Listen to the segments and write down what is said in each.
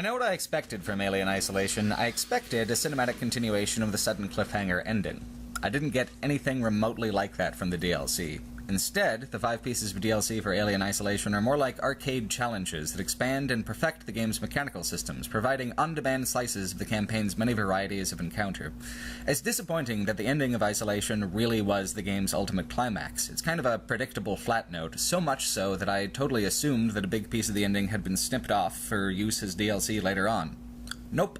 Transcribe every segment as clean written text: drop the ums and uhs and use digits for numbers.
know what I expected from Alien Isolation. I expected a cinematic continuation of the sudden cliffhanger ending. I didn't get anything remotely like that from the DLC. Instead, the 5 pieces of DLC for Alien Isolation are more like arcade challenges that expand and perfect the game's mechanical systems, providing on-demand slices of the campaign's many varieties of encounter. It's disappointing that the ending of Isolation really was the game's ultimate climax. It's kind of a predictable flat note, so much so that I totally assumed that a big piece of the ending had been snipped off for use as DLC later on. Nope.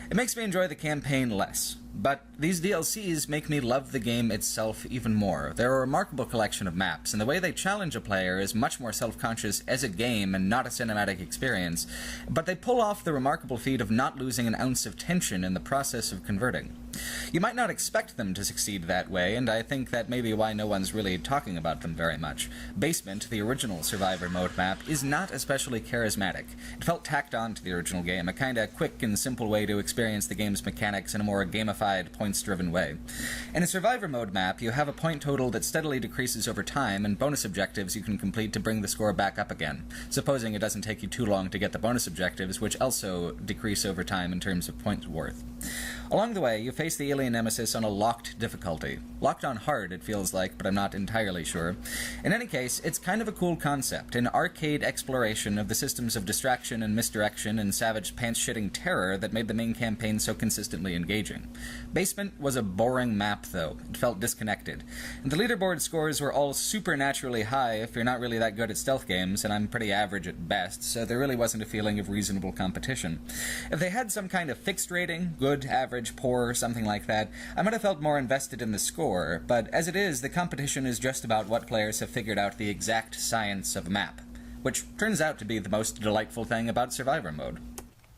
It makes me enjoy the campaign less. But these DLCs make me love the game itself even more. They're a remarkable collection of maps, and the way they challenge a player is much more self-conscious as a game and not a cinematic experience, but they pull off the remarkable feat of not losing an ounce of tension in the process of converting. You might not expect them to succeed that way, and I think that may be why no one's really talking about them very much. Basement, the original Survivor mode map, is not especially charismatic. It felt tacked on to the original game, a kinda quick and simple way to experience the game's mechanics in a more gamified, points-driven way. In a Survivor mode map, you have a point total that steadily decreases over time, and bonus objectives you can complete to bring the score back up again, supposing it doesn't take you too long to get the bonus objectives, which also decrease over time in terms of points worth. Along the way, you face the alien nemesis on a locked difficulty. Locked on hard, it feels like, but I'm not entirely sure. In any case, it's kind of a cool concept, an arcade exploration of the systems of distraction and misdirection and savage pants-shitting terror that made the main campaign so consistently engaging. Basement was a boring map, though. It felt disconnected. And the leaderboard scores were all supernaturally high if you're not really that good at stealth games, and I'm pretty average at best, so there really wasn't a feeling of reasonable competition. If they had some kind of fixed rating, good, average, poor, something like that, I might have felt more invested in the score, but as it is, the competition is just about what players have figured out the exact science of a map, which turns out to be the most delightful thing about Survivor mode.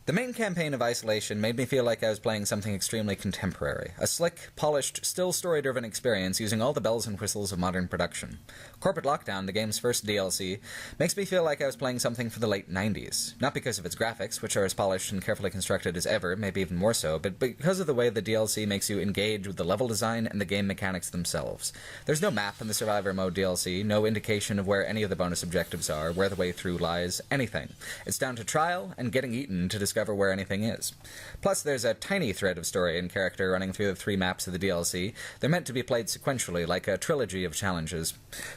The main campaign of Isolation made me feel like I was playing something extremely contemporary, a slick, polished, still story-driven experience using all the bells and whistles of modern production. Corporate Lockdown, the game's first DLC, makes me feel like I was playing something for the late 90s, not because of its graphics, which are as polished and carefully constructed as ever, maybe even more so, but because of the way the DLC makes you engage with the level design and the game mechanics themselves. There's no map in the Survivor Mode DLC, no indication of where any of the bonus objectives are, where the way through lies, anything. It's down to trial and getting eaten to discover where anything is. Plus, there's a tiny thread of story and character running through the 3 maps of the DLC. They're meant to be played sequentially, like a trilogy of challenges.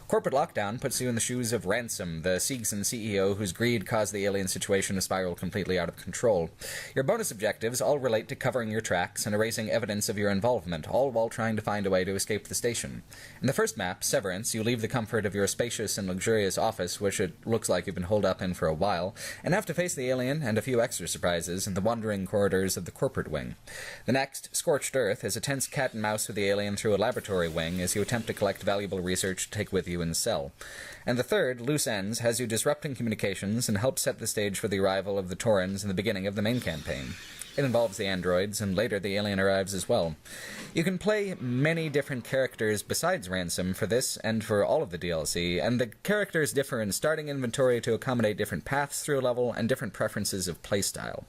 Corporate Lockdown puts you in the shoes of Ransom, the Seegson CEO whose greed caused the alien situation to spiral completely out of control. Your bonus objectives all relate to covering your tracks and erasing evidence of your involvement, all while trying to find a way to escape the station. In the first map, Severance, you leave the comfort of your spacious and luxurious office, which it looks like you've been holed up in for a while, and have to face the alien and a few extra surprises in the wandering corridors of the corporate wing. The next, Scorched Earth, is a tense cat-and-mouse with the alien through a laboratory wing as you attempt to collect valuable research to take with you in the cell. And the third, Loose Ends, has you disrupting communications and helps set the stage for the arrival of the Taurans in the beginning of the main campaign. It involves the androids, and later the alien arrives as well. You can play many different characters besides Ransom for this and for all of the DLC, and the characters differ in starting inventory to accommodate different paths through a level and different preferences of playstyle.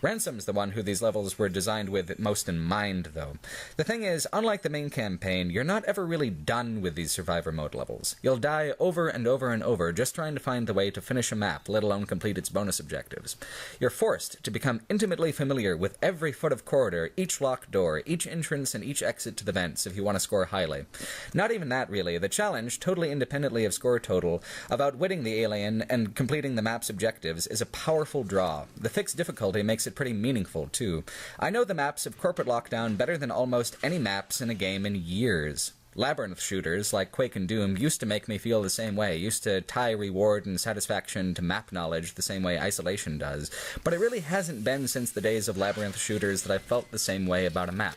Ransom's the one who these levels were designed with most in mind, though. The thing is, unlike the main campaign, you're not ever really done with these Survivor mode levels. You'll die over and over and over just trying to find the way to finish a map, let alone complete its bonus objectives. You're forced to become intimately familiar with every foot of corridor, each locked door, each entrance and each exit to the vents if you want to score highly. Not even that, really. The challenge, totally independently of score total, of outwitting the alien and completing the map's objectives is a powerful draw. The fixed difficulty makes it pretty meaningful, too. I know the maps of Corporate Lockdown better than almost any maps in a game in years. Labyrinth shooters, like Quake and Doom, used to make me feel the same way, used to tie reward and satisfaction to map knowledge the same way Isolation does, but it really hasn't been since the days of Labyrinth shooters that I felt the same way about a map.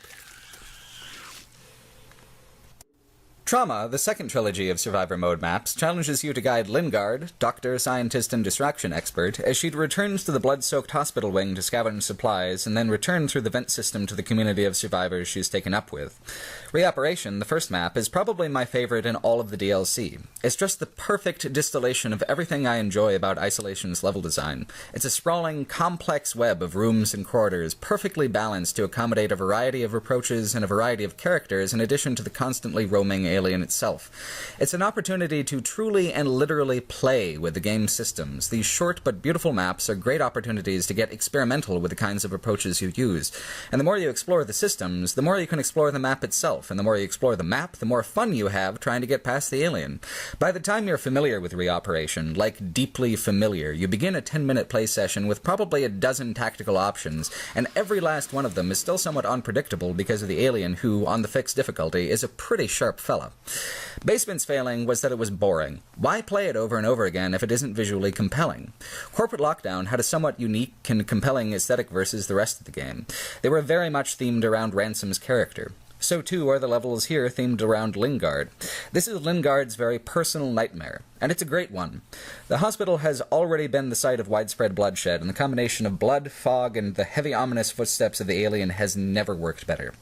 Trauma, the second trilogy of Survivor mode maps, challenges you to guide Lingard, doctor, scientist, and distraction expert, as she returns to the blood-soaked hospital wing to scavenge supplies, and then return through the vent system to the community of survivors she's taken up with. Reoperation, the first map, is probably my favorite in all of the DLC. It's just the perfect distillation of everything I enjoy about Isolation's level design. It's a sprawling, complex web of rooms and corridors, perfectly balanced to accommodate a variety of approaches and a variety of characters, in addition to the constantly roaming alien Alien itself. It's an opportunity to truly and literally play with the game's systems. These short but beautiful maps are great opportunities to get experimental with the kinds of approaches you use. And the more you explore the systems, the more you can explore the map itself. And the more you explore the map, the more fun you have trying to get past the alien. By the time you're familiar with reoperation, like deeply familiar, you begin a 10-minute play session with probably a dozen tactical options, and every last one of them is still somewhat unpredictable because of the alien who, on the fixed difficulty, is a pretty sharp fella. Basement's failing was that it was boring. Why play it over and over again if it isn't visually compelling? Corporate Lockdown had a somewhat unique and compelling aesthetic versus the rest of the game. They were very much themed around Ransom's character. So too are the levels here themed around Lingard. This is Lingard's very personal nightmare, and it's a great one. The hospital has already been the site of widespread bloodshed, and the combination of blood, fog, and the heavy ominous footsteps of the alien has never worked better.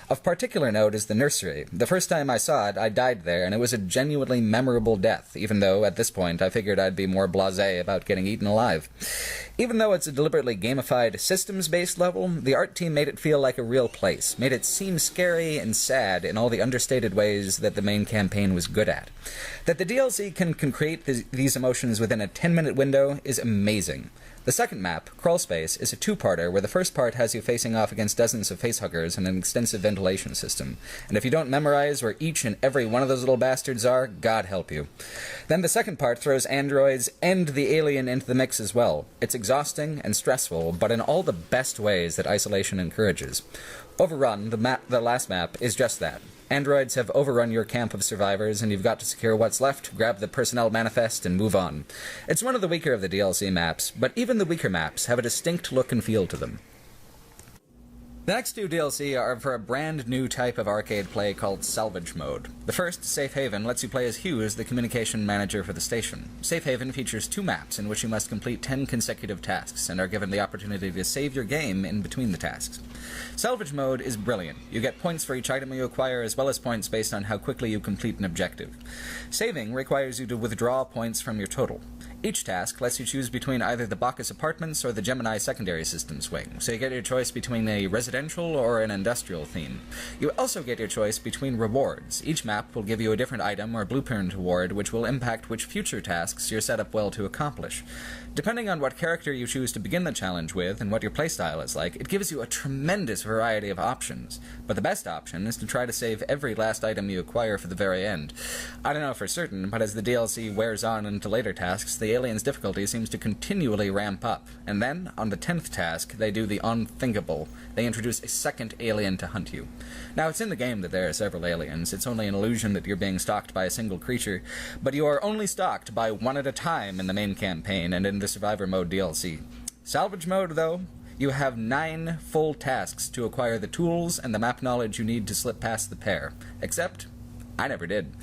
Of particular note is the nursery. The first time I saw it, I died there, and it was a genuinely memorable death, even though, at this point, I figured I'd be more blasé about getting eaten alive. Even though it's a deliberately gamified, systems-based level, the art team made it feel like a real place, made it seem scary and sad in all the understated ways that the main campaign was good at. That the DLC can create these emotions within a 10-minute window is amazing. The second map, Crawl Space, is a two-parter where the first part has you facing off against dozens of facehuggers and an extensive ventilation system. And if you don't memorize where each and every one of those little bastards are, God help you. Then the second part throws androids and the alien into the mix as well. It's exhausting and stressful, but in all the best ways that isolation encourages. Overrun, the last map, is just that. Androids have overrun your camp of survivors, and you've got to secure what's left, grab the personnel manifest, and move on. It's one of the weaker of the DLC maps, but even the weaker maps have a distinct look and feel to them. The next two DLC are for a brand new type of arcade play called Salvage Mode. The first, Safe Haven, lets you play as Hughes, the communication manager for the station. Safe Haven features 2 maps in which you must complete 10 consecutive tasks, and are given the opportunity to save your game in between the tasks. Salvage Mode is brilliant. You get points for each item you acquire, as well as points based on how quickly you complete an objective. Saving requires you to withdraw points from your total. Each task lets you choose between either the Bacchus Apartments or the Gemini Secondary Systems Wing, so you get your choice between a residential or an industrial theme. You also get your choice between rewards. Each map will give you a different item or blueprint reward which will impact which future tasks you're set up well to accomplish. Depending on what character you choose to begin the challenge with and what your playstyle is like, it gives you a tremendous variety of options. But the best option is to try to save every last item you acquire for the very end. I don't know for certain, but as the DLC wears on into later tasks, the alien's difficulty seems to continually ramp up. And then, on the 10th task, they do the unthinkable. They introduce a second alien to hunt you. Now, it's in the game that there are several aliens. It's only an illusion that you're being stalked by a single creature, but you are only stalked by one at a time in the main campaign and in the Survivor Mode DLC. Salvage Mode, though, you have 9 full tasks to acquire the tools and the map knowledge you need to slip past the pair. Except, I never did.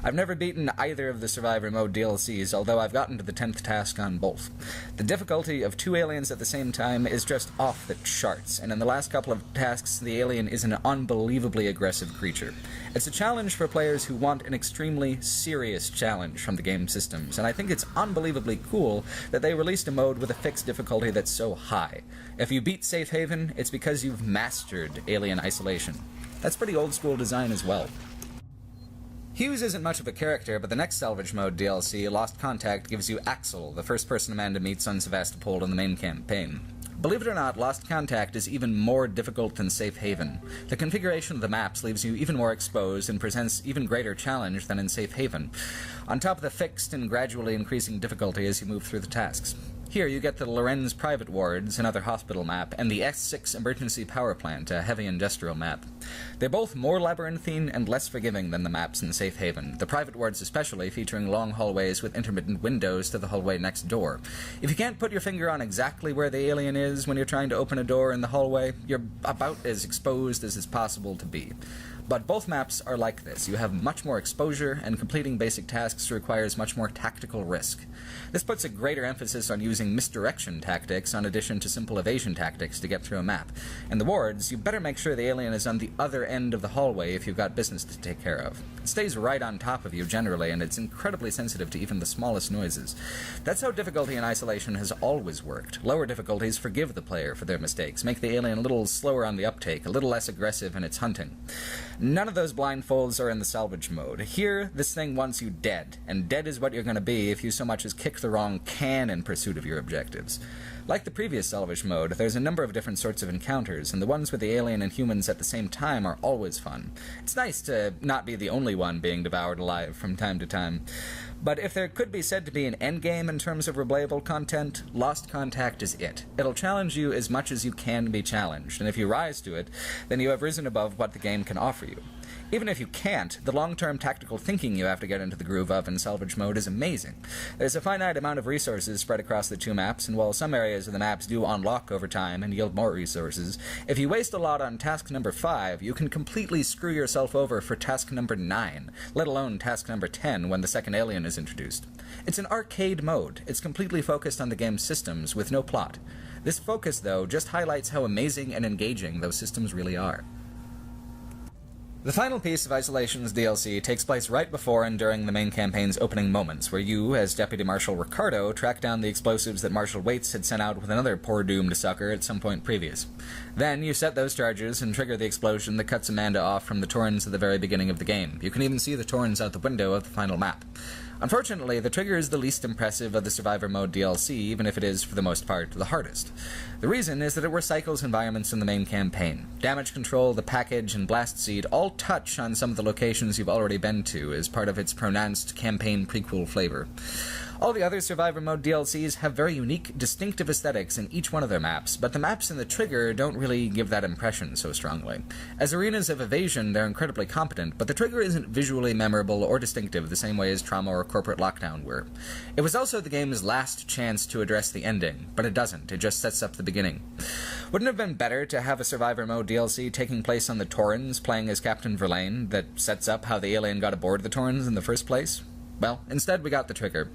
I've never beaten either of the Survivor Mode DLCs, although I've gotten to the 10th task on both. The difficulty of 2 aliens at the same time is just off the charts, and in the last couple of tasks, the alien is an unbelievably aggressive creature. It's a challenge for players who want an extremely serious challenge from the game systems, and I think it's unbelievably cool that they released a mode with a fixed difficulty that's so high. If you beat Safe Haven, it's because you've mastered Alien Isolation. That's pretty old school design as well. Hughes isn't much of a character, but the next Salvage Mode DLC, Lost Contact, gives you Axel, the first person Amanda meets on Sevastopol in the main campaign. Believe it or not, Lost Contact is even more difficult than Safe Haven. The configuration of the maps leaves you even more exposed and presents even greater challenge than in Safe Haven, on top of the fixed and gradually increasing difficulty as you move through the tasks. Here you get the Lorenz Private Wards, another hospital map, and the S6 Emergency Power Plant, a heavy industrial map. They're both more labyrinthine and less forgiving than the maps in Safe Haven, the Private Wards especially featuring long hallways with intermittent windows to the hallway next door. If you can't put your finger on exactly where the alien is when you're trying to open a door in the hallway, you're about as exposed as is possible to be. But both maps are like this. You have much more exposure, and completing basic tasks requires much more tactical risk. This puts a greater emphasis on using using misdirection tactics in addition to simple evasion tactics to get through a map. In the wards, you better make sure the alien is on the other end of the hallway if you've got business to take care of. It stays right on top of you generally, and it's incredibly sensitive to even the smallest noises. That's how difficulty in isolation has always worked. Lower difficulties forgive the player for their mistakes, make the alien a little slower on the uptake, a little less aggressive in its hunting. None of those blindfolds are in the salvage mode. Here, this thing wants you dead, and dead is what you're going to be if you so much as kick the wrong can in pursuit of your objectives. Like the previous salvage mode, there's a number of different sorts of encounters, and the ones with the alien and humans at the same time are always fun. It's nice to not be the only one being devoured alive from time to time. But if there could be said to be an endgame in terms of replayable content, Lost Contact is it. It'll challenge you as much as you can be challenged, and if you rise to it, then you have risen above what the game can offer you. Even if you can't, the long-term tactical thinking you have to get into the groove of in salvage mode is amazing. There's a finite amount of resources spread across the two maps, and while some areas of the maps do unlock over time and yield more resources, if you waste a lot on task number 5, you can completely screw yourself over for task number 9, let alone task number 10 when the second alien is introduced. It's an arcade mode. It's completely focused on the game's systems with no plot. This focus, though, just highlights how amazing and engaging those systems really are. The final piece of Isolation's DLC takes place right before and during the main campaign's opening moments, where you, as Deputy Marshal Ricardo, track down the explosives that Marshal Waits had sent out with another poor doomed sucker at some point previous. Then, you set those charges and trigger the explosion that cuts Amanda off from the Torrens at the very beginning of the game. You can even see the Torrens out the window of the final map. Unfortunately, the trigger is the least impressive of the Survivor Mode DLC, even if it is, for the most part, the hardest. The reason is that it recycles environments in the main campaign. Damage Control, the package, and Blast Seed all touch on some of the locations you've already been to as part of its pronounced campaign prequel flavor. All the other Survivor Mode DLCs have very unique, distinctive aesthetics in each one of their maps, but the maps in the trigger don't really give that impression so strongly. As arenas of evasion, they're incredibly competent, but the trigger isn't visually memorable or distinctive the same way as Trauma or Corporate Lockdown were. It was also the game's last chance to address the ending, but it doesn't. It just sets up the beginning. Wouldn't it have been better to have a Survivor Mode DLC taking place on the Torrens, playing as Captain Verlaine, that sets up how the alien got aboard the Torrens in the first place? Well, instead we got the trigger.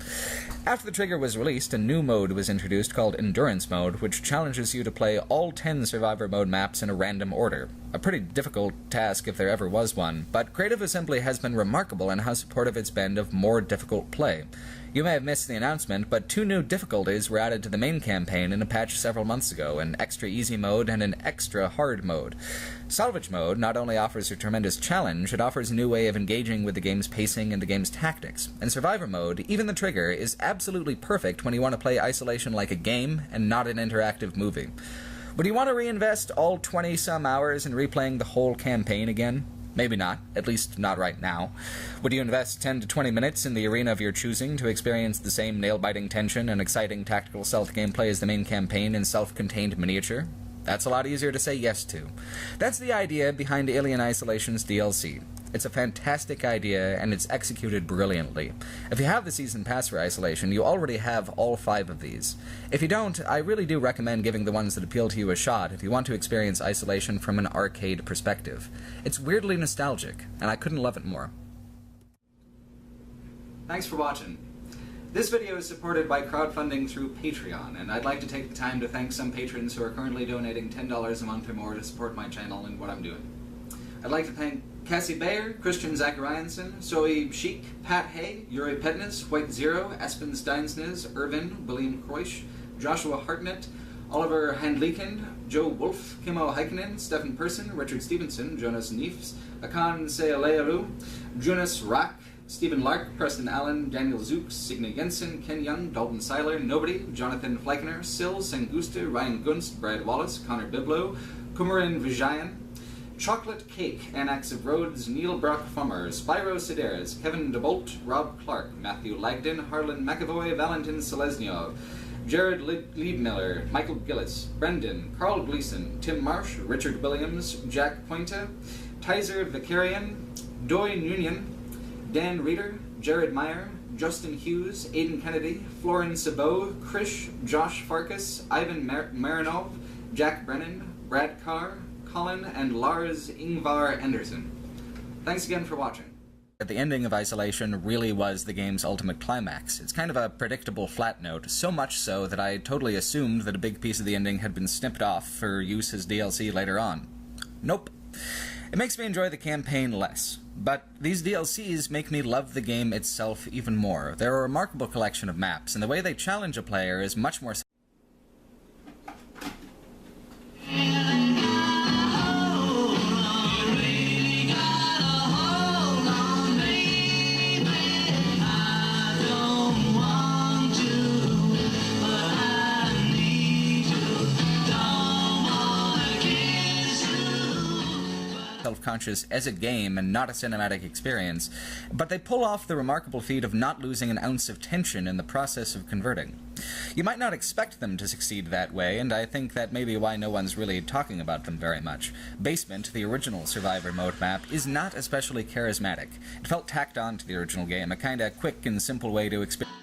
After the trigger was released, a new mode was introduced called Endurance Mode, which challenges you to play all 10 Survivor Mode maps in a random order. A pretty difficult task if there ever was one, but Creative Assembly has been remarkable in how supportive it's been of more difficult play. You may have missed the announcement, but 2 new difficulties were added to the main campaign in a patch several months ago, an extra easy mode and an extra hard mode. Salvage mode not only offers a tremendous challenge, it offers a new way of engaging with the game's pacing and the game's tactics. And Survivor mode, even the trigger, is absolutely perfect when you want to play Isolation like a game and not an interactive movie. Would you want to reinvest all 20-some hours in replaying the whole campaign again? Maybe not, at least not right now. Would you invest 10 to 20 minutes in the arena of your choosing to experience the same nail-biting tension and exciting tactical stealth gameplay as the main campaign in self-contained miniature? That's a lot easier to say yes to. That's the idea behind Alien Isolation's DLC. It's a fantastic idea, and it's executed brilliantly. If you have the Season Pass for Isolation, you already have all 5 of these. If you don't, I really do recommend giving the ones that appeal to you a shot if you want to experience Isolation from an arcade perspective. It's weirdly nostalgic, and I couldn't love it more. Thanks for watching. This video is supported by crowdfunding through Patreon, and I'd like to take the time to thank some patrons who are currently donating $10 a month or more to support my channel and what I'm doing. I'd like to thank Cassie Bayer, Christian Zachariansen, Zoe Sheik, Pat Hay, Yuri Pednes, White Zero, Espen Steinsnes, Irvin, William Kreusch, Joshua Hartnett, Oliver Handlikind, Joe Wolf, Kimmo Heikkinen, Stephen Person, Richard Stevenson, Jonas Neefs, Akan Sealealu, Jonas Rack, Stephen Lark, Preston Allen, Daniel Zooks, Signe Jensen, Ken Young, Dalton Seiler, Nobody, Jonathan Fleickner, Sil Sengusta, Ryan Gunst, Brad Wallace, Connor Biblo, Kumarin Vijayan, Chocolate Cake, Annax of Rhodes, Neil Brock Fummer, Spyro Sedaris, Kevin DeBolt, Rob Clark, Matthew Lagden, Harlan McAvoy, Valentin Selesnyov, Jared Liebmiller, Michael Gillis, Brendan, Carl Gleason, Tim Marsh, Richard Williams, Jack Pointa, Tizer Vicarian, Doy Nunion, Dan Reeder, Jared Meyer, Justin Hughes, Aidan Kennedy, Florin Sabot, Krish, Josh Farkas, Ivan Marinov, Jack Brennan, Brad Carr, Colin, and Lars Ingvar Anderson. Thanks again for watching. that the ending of Isolation really was the game's ultimate climax. It's kind of a predictable flat note, so much so that I totally assumed that a big piece of the ending had been snipped off for use as DLC later on. Nope. It makes me enjoy the campaign less, but these DLCs make me love the game itself even more. They're a remarkable collection of maps, and the way they challenge a player is much more self-conscious as a game and not a cinematic experience, but they pull off the remarkable feat of not losing an ounce of tension in the process of converting. You might not expect them to succeed that way, and I think that may be why no one's really talking about them very much. Basement, the original Survivor mode map, is not especially charismatic. It felt tacked on to the original game, a kinda quick and simple way to experience.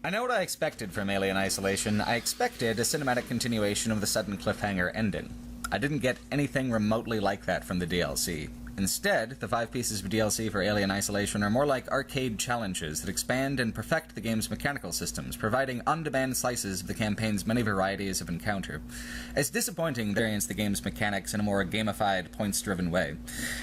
I know what I expected from Alien Isolation. I expected a cinematic continuation of the sudden cliffhanger ending. I didn't get anything remotely like that from the DLC. Instead, the 5 pieces of DLC for Alien Isolation are more like arcade challenges that expand and perfect the game's mechanical systems, providing on-demand slices of the campaign's many varieties of encounter. It's disappointing to experience the game's mechanics in a more gamified, points-driven way.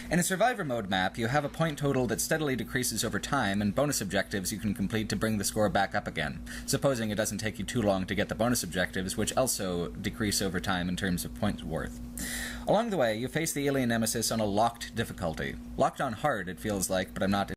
In a Survivor mode map, you have a point total that steadily decreases over time and bonus objectives you can complete to bring the score back up again, supposing it doesn't take you too long to get the bonus objectives, which also decrease over time in terms of points worth. Along the way, you face the alien nemesis on a locked difficulty. Locked on hard, it feels like, but I'm not